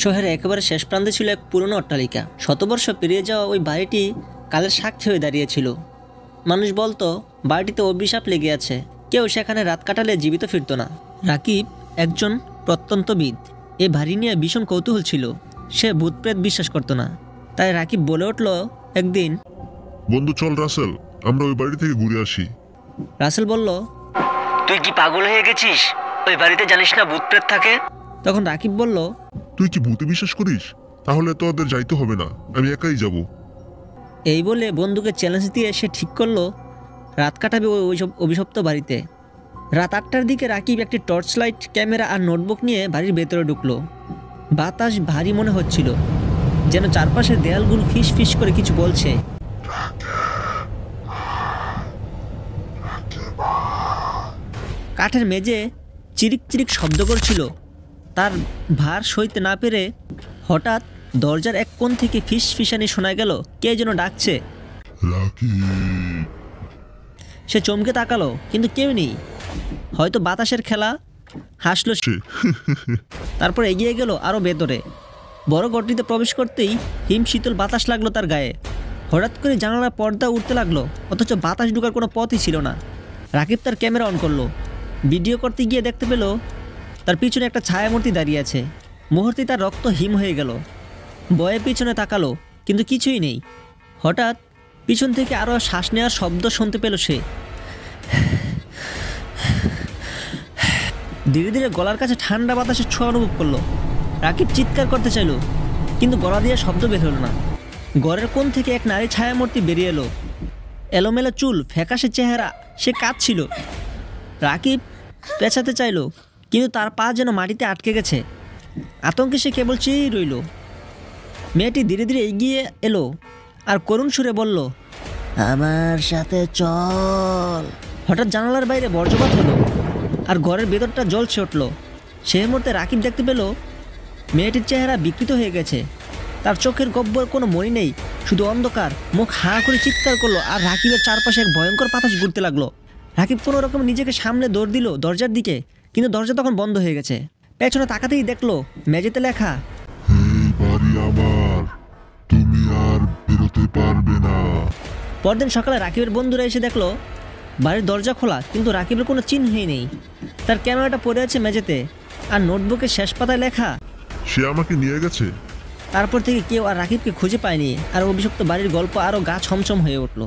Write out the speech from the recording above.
শহরের একেবারে শেষ প্রান্তে ছিল এক পুরনো অট্টালিকা। শতবর্ষ পেরিয়ে যাওয়া ওই বাড়িটি কালের সাক্ষী হয়ে দাঁড়িয়েছিল। মানুষ বলতো বাড়িটিতে অভিশাপ লেগে আছে, কেউ সেখানে রাত কাটালে জীবিত ফিরত না। রাকিব একজন প্রত্যন্তবিদ, এ বাড়ি নিয়ে ভীষণ কৌতূহল ছিল। সে ভূতপ্রেত বিশ্বাস করতো না। তাই রাকিব বলে উঠল একদিন, বন্ধু চল রাসেল, আমরা ওই বাড়ি থেকে ঘুরে আসি। রাসেল বলল, তুই কি পাগল হয়ে গেছিস? ওই বাড়িতে জানিস না ভূতপ্রেত থাকে? তখন রাকিব বলল, তুই কি ভূতে বিশ্বাস করিস? তাহলে তো ওদের যাইতে হবে না, আমি একাই যাব। এই বলে বন্ধুকে চ্যালেঞ্জ দিয়ে সে ঠিক করলো রাত কাটাবে ওই অভিশপ্ত বাড়িতে। রাত 8টার দিকে রাকিব একটি টর্চ লাইট, ক্যামেরা আর নোটবুক নিয়ে বাড়ির ভেতরে ঢুকলো। বাতাস ভারী মনে হচ্ছিল, যেন চারপাশের দেয়ালগুলো ফিস ফিস করে কিছু বলছে। কাঠের মেঝে চিরিক চিরিক শব্দ করছিল। তার ভার সইতে না পেরে হঠাৎ দরজার এক কোণ থেকে ফিস ফিসানি শোনা গেল, কে যেন ডাকছে। সে চমকে তাকালো, কিন্তু কেউ নেই। হয়তো বাতাসের খেলা। হাসলো সে। তারপর এগিয়ে গেল আরো ভেতরে। বড় ঘরটিতে প্রবেশ করতেই হিম শীতল বাতাস লাগলো তার গায়ে। হঠাৎ করে জানালার পর্দা উঠতে লাগলো, অথচ বাতাস ঢোকার কোনো পথই ছিল না। রাকিব তার ক্যামেরা অন করলো। ভিডিও করতে গিয়ে দেখতে পেল তার পিছনে একটা ছায়ামূর্তি দাঁড়িয়ে আছে। মুহূর্তে তার রক্ত হিম হয়ে গেল। ভয়ে পিছনে তাকালো, কিন্তু কিছুই নেই। হঠাৎ পিছন থেকে আরও শ্বাস নেওয়ার শব্দ শুনতে পেল সে। ধীরে ধীরে গলার কাছে ঠান্ডা বাতাসের ছোঁয়া অনুভব করলো। রাকিব চিৎকার করতে চাইল, কিন্তু গলা দিয়ে শব্দ বের হলো না। ঘরের কোণ থেকে এক নারী ছায়ামূর্তি বেরিয়ে এলো। এলোমেলো চুল, ফ্যাকাশে চেহারা, সে কাঁদছিল। রাকিব পেছাতে চাইল, কিন্তু তার পা যেন মাটিতে আটকে গেছে। আতঙ্কে সে কেবল চেয়েই রইল। মেয়েটি ধীরে ধীরে এগিয়ে এলো আর করুণ সুরে বলল, আমার সাথে চল। হঠাৎ জানালার বাইরে বজ্রপাত হলো আর ঘরের ভেতরটা জ্বলছে উঠল। সেই মুহূর্তে রাকিব দেখতে পেল মেয়েটির চেহারা বিকৃত হয়ে গেছে। তার চোখের গব্বর কোনো মনি নেই, শুধু অন্ধকার। মুখ হা করে চিৎকার করলো আর রাকিবের চারপাশে এক ভয়ঙ্কর বাতাস ঘুরতে লাগলো। রাকিব কোনো রকম নিজেকে সামনে দৌড় দিল দরজার দিকে, কিন্তু দরজা তখন বন্ধ হয়ে গেছে। পেছনে তাকাতেই দেখলো মেঝেতে লেখা, এই বাড়ি আমার, তুমি আর বেরোতে পারবে না। পরদিন সকালে রাকিবের বন্ধুরা এসে দেখলো বাড়ির দরজা খোলা, কিন্তু রাকিবের কোনো চিহ্নই নেই। তার ক্যামেরাটা পড়ে আছে মেঝেতে, আর নোটবুকের শেষ পাতায় লেখা, সে আমাকে নিয়ে গেছে। তারপর থেকে কেউ আর রাকিবকে খুঁজে পায়নি, আর অভিশপ্ত বাড়ির গল্প আরও গা ছমছম হয়ে উঠল।